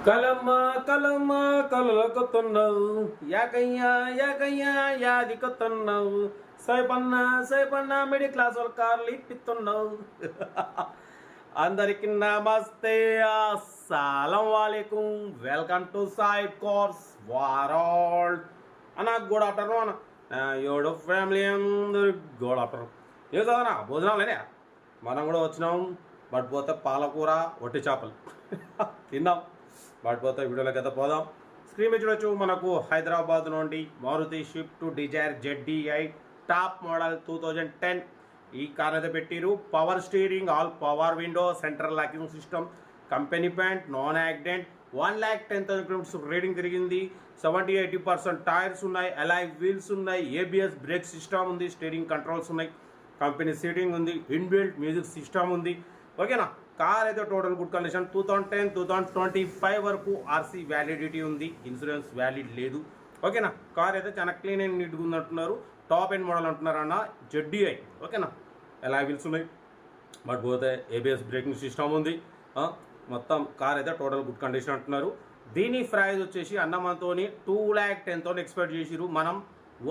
Kalamma Kalamma కలలకొతున్నావు యాకయ్యా యాకయ్యా యాదికొస్తున్నావు సైపన్న middle class వాళ్ళ కార్లు ఇప్పిస్తున్నావు. అందరికి నమస్తే, అస్సలం వాలేకుం, welcome to side course world అన్న. గుడ్ ఆఫ్టర్నూన్ యోడు ఫ్యామిలీ అందరికి గుడ్ ఆఫ్టర్నూన్. ఏం చదవనా భోజనాలేనే మనం కూడా వచ్చినాం. బట్ పోతే పాలకూర ఒట్టి చేపలు తిన్నాం. బట్ పోతే వీడియోలోకి అయితే పోదాం. స్క్రీన్ మీద చూడొచ్చు, మనకు హైదరాబాద్ నుండి Maruti Swift Dzire ZDI top model 2010 ఈ కార్ అయితే పెట్టిరు. Power steering, all power window, central locking system, company paint, non accident, 1,10,000 kilometres reading తిరిగింది. 70-80% టైర్స్ ఉన్నాయి, అలాయ్ వీల్స్ ఉన్నాయి, ABS బ్రేక్ సిస్టమ్ ఉంది, స్టీరింగ్ కంట్రోల్స్ ఉన్నాయి, కంపెనీ సీటింగ్ ఉంది, ఇన్బిల్ట్ మ్యూజిక్ సిస్టమ్ ఉంది. ఓకేనా. కార్ అయితే టోటల్ గుడ్ కండిషన్. 2010-2025 వరకు RC వ్యాలిడిటీ ఉంది, ఇన్సూరెన్స్ వ్యాలిడ్ లేదు. ఓకేనా. కార్ అయితే చాలా క్లీన్ అండ్ నీట్గా ఉంది అంటున్నారు. టాప్ ఎండ్ మోడల్ అంటున్నారు అన్న, ZDI. ఓకేనా. ఎలా వీల్స్ ఉన్నాయి, బట్ పోతే ABS బ్రేకింగ్ సిస్టమ్ ఉంది. మొత్తం కార్ అయితే టోటల్ గుడ్ కండిషన్ అంటున్నారు. దీని ప్రైస్ వచ్చేసి అన్నమంతోని 2,10,000 ఎక్స్పెక్ట్ చేసిరు. మనం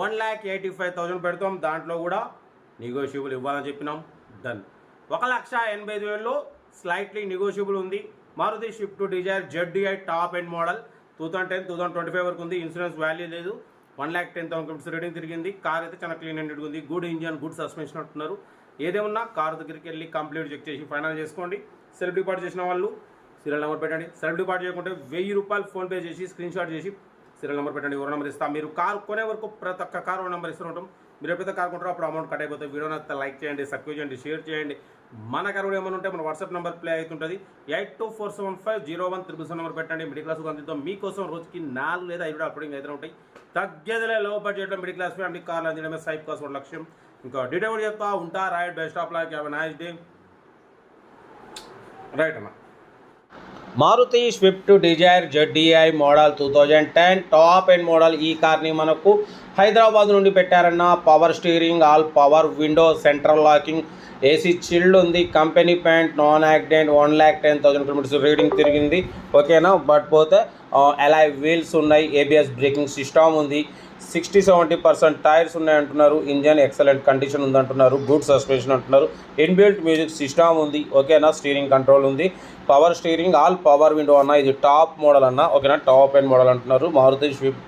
1,85,000 పెడతాం. దాంట్లో కూడా నెగోషియబుల్ ఇవ్వాలని చెప్పినాం. డన్. 1,85,000లో స్లైట్లీ నెగోషియబుల్ ఉంది. Maruti Swift Dzire ZDI top end model 2010-2025 వరకు ఉంది. ఇన్సూరెన్స్ వాల్యూ లేదు. 1,10,000 కిలోమీటర్స్ రేటింగ్ తిరిగింది. కార్ అయితే చాలా క్లీన్ అండ్ ఉంది. గుడ్ ఇంజన్, గుడ్ సస్పెన్షన్ అంటున్నారు. ఏదేమన్నా కార్ దగ్గరికి వెళ్ళి కంప్లీట్ చెక్ చేసి ఫైనల్ చేసుకోండి. సెల్ఫ్ డిపాజిట్ చేసిన వాళ్ళు సీరియల్ నెంబర్ పెట్టండి. సెల్ఫ్ డిపాజిట్ చేయకుంటే 1,000 రూపాయలు ఫోన్పే చేసి స్క్రీన్ షాట్ చేసి సీరియల్ నెంబర్ పెట్టండి. ఎవరో నెంబర్ ఇస్తాం. మీరు కార్ కొనే వరకు ప్రతి ఒక్క కార్ నెంబర్ ఇస్తూ ఉంటాం. మీరు ఎప్పుడైతే కార్ కొంటారో అప్పుడు అమౌంట్ కట్ అయిపోతుంది. వీడియోని అయితే లైక్ చేయండి, సబ్స్క్రైబ్ చేయండి, షేర్ చేయండి. మన కార్ కూడా ఏమైనా ఉంటే మన వాట్సాప్ నెంబర్ ప్లే అవుతుంటుంది. 8247501777 నెంబర్ పెట్టండి. మిడిల్ క్లాస్ అందిద్దాం మీకోసం. రోజుకి 4 లేదా 5 అప్లోడింగ్ అయితే ఉంటాయి. తగ్గేదిలే. లో బడ్జెట్లో మిడిల్ క్లాస్ ఫ్యామిలీ కార్లు అందించడమే సైప్ కాస్ట్ ఒక లక్ష్యం. ఇంకా డీటెయిల్ కూడా చెప్తా ఉంటా. Right, best of luck, have a nice day. Right అన్న. Maruti Swift Dzire ZDI model 2010 top end model. ఈ కార్ని మనకు హైదరాబాద్ నుండి పెట్టారన్న. Power steering, all power window, central locking, AC chilled ఉంది, company paint, non accident, 1,10,000 kilometres reading తిరిగింది. ఓకేనా. But పోతే అలాయ్ వీల్స్ ఉన్నాయి, ABS బ్రేకింగ్ సిస్టమ్ ఉంది, 60-70% టైర్స్ ఉన్నాయి అంటున్నారు. ఇంజన్ ఎక్సలెంట్ కండిషన్ ఉంది అంటున్నారు. గుడ్ సస్పెన్షన్ అంటున్నారు. ఇన్బిల్ట్ మ్యూజిక్ సిస్టమ్ ఉంది. ఓకేనా. స్టీరింగ్ కంట్రోల్ ఉంది, power steering, all power window అన్న. ఇది టాప్ మోడల్ అన్న. ఓకేనా. టాప్ ఎండ్ మోడల్ అంటున్నారు. మారుతి స్విఫ్ట్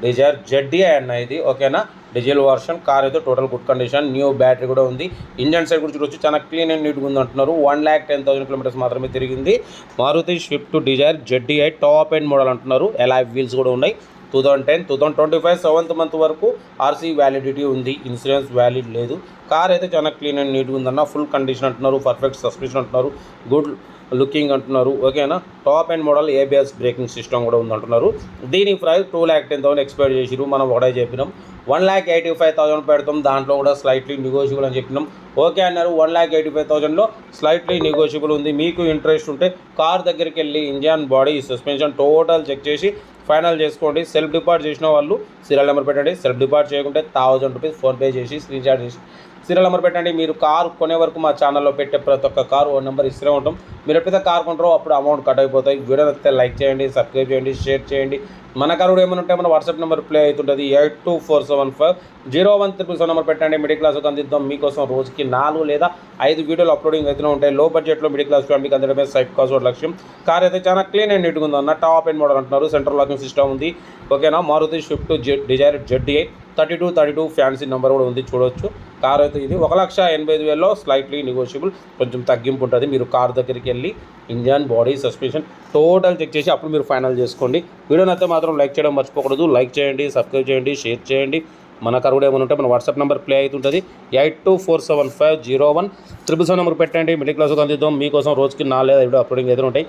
డిజైర్ ZDI అన్న ఇది. ఓకేనా. Diesel version. కార్ అయితే total good condition. New battery కూడా ఉంది. ఇంజన్ సైడ్ గురించి చూడొచ్చు, చాలా క్లీన్ అండ్ నీట్గా ఉంది అంటున్నారు. 1,10,000 కిలోమీటర్స్ మాత్రమే తిరిగింది. Maruti Swift Dzire ZDI top end model అంటున్నారు. అలాయ్ వీల్స్ కూడా ఉన్నాయి. 2010-2025 7th మంత్ వరకు RC వ్యాలిడిటీ ఉంది, ఇన్సూరెన్స్ వ్యాలిడ్ లేదు. కార్ అయితే చాలా క్లీన్ అండ్ నీట్గా ఉందన్న. ఫుల్ కండిషన్ అంటున్నారు. పర్ఫెక్ట్ సస్పెన్షన్ అంటున్నారు. గుడ్ లుకింగ్ అంటున్నారు. ఓకేనా. Top and model, ABS braking system కూడా ఉందంటున్నారు. దీని ప్రైస్ 2,10,000 ఎక్స్పెక్ట్ చేసిరు. మనం ఒకటే చెప్పినాం 1,85,000 పెడతాం. దాంట్లో కూడా స్లైట్లీ నెగోషియబుల్ అని చెప్పినాం. ఓకే అన్నారు. 1,85,000లో స్లైట్లీ నెగోషియబుల్ ఉంది. మీకు ఇంట్రెస్ట్ ఉంటే కార్ దగ్గరికి వెళ్ళి engine, body, suspension total check చేసి ఫైనల్ చేసుకోండి. సెల్ఫ్ డిపాజిట్ చేసిన వాళ్ళు సీరియల్ నెంబర్ పెట్టండి. సెల్ఫ్ డిపాజిట్ చేయకుంటే 1,000 రూపీస్ ఫోన్పే చేసి స్క్రీన్ షాట్ చేసి సీరియల్ నెంబర్ పెట్టండి. మీరు కార్ కొనే వరకు మా ఛానల్లో పెట్టే ప్రతి ఒక్క కారు ఓ నెంబర్ ఇస్తూనే ఉంటాం. మీరు ఎప్పుడైతే కార్ కొంటారో అప్పుడు అమౌంట్ కట్ అయిపోతాయి. వీడియో నచ్చితే లైక్ చేయండి, సబ్స్క్రైబ్ చేయండి, షేర్ చేయండి. మన కారు కూడా ఏమైనా ఉంటే మన వాట్సాప్ నెంబర్ ప్లే అవుతుంటుంది. 8247501777 నెంబర్ పెట్టండి. మిడిల్ క్లాస్కి అందిద్దాం మీకోసం. రోజుకి 4 లేదా 5 వీడియోలు అప్లోడింగ్ అవుతూనే ఉంటాయి. లో బడ్జెట్లో మిడిల్ క్లాస్ ఫ్యామిలీకి అందడమే సైప్ కాస్ట్ ఒక లక్ష్యం. కార్ అయితే చాలా క్లీన్ అండ్ నీట్గా ఉంది అన్న. టాప్ ఎండ్ మోడల్ అంటున్నారు. సెంట్రల్ లాకింగ్ సిస్టమ్ ఉంది. ఓకేనా. Maruti Swift Dzire ZDI 3232 fancy number కూడా ఉంది, చూడవచ్చు. కార్ అయితే ఇది 1,85,000లో స్లైట్లీ నెగోషియబుల్, కొంచెం తగ్గింపు ఉంటుంది. మీరు కార్ దగ్గరికి వెళ్ళి engine, body, suspension total check చేసి అప్పుడు మీరు ఫైనల్ చేసుకోండి. వీడియోని అయితే మాత్రం లైక్ చేయడం మర్చిపోకూడదు. లైక్ చేయండి, సబ్స్క్రైబ్ చేయండి, షేర్ చేయండి. మన కార్ కూడా ఏమైనా ఉంటే మన వాట్సాప్ నెంబర్ ప్లే అవుతుంటుంది. 8247501777 నెంబర్ పెట్టండి. మిడిల్ క్లాస్ అందిద్దాం మీకోసం. రోజుకి 4 లేదా 5 అప్లోడింగ్ అయితే ఉంటాయి.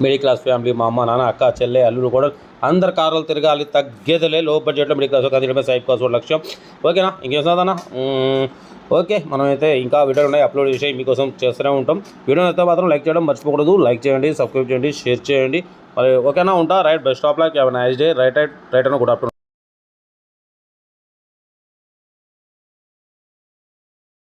మిడిల్ క్లాస్ ఫ్యామిలీ, మా అమ్మ, నాన్న, అక్క, చెల్లె, అల్లులు కూడా అందరు కార్లు తిరగాలి. తగ్గేదిలే. లో బడ్జెట్లో మిడిల్ క్లాస్ అందించడమే సైప్ కాస్ట్ ఒక లక్ష్యం. ఓకేనా. ఇంకేం సాధనా. ఓకే, మనమైతే ఇంకా వీడియోలు ఉన్నాయి, అప్లోడ్ చేసి మీకోసం చేస్తూనే ఉంటాం. వీడియోని అయితే మాత్రం లైక్ చేయడం మర్చిపోకూడదు. లైక్ చేయండి, సబ్స్క్రైబ్ చేయండి, షేర్ చేయండి. మరి ఓకేనా. ఉంటా. Right, best of luck, have a nice day. Right అన్న గుడ్ ఆఫ్టర్నూన్.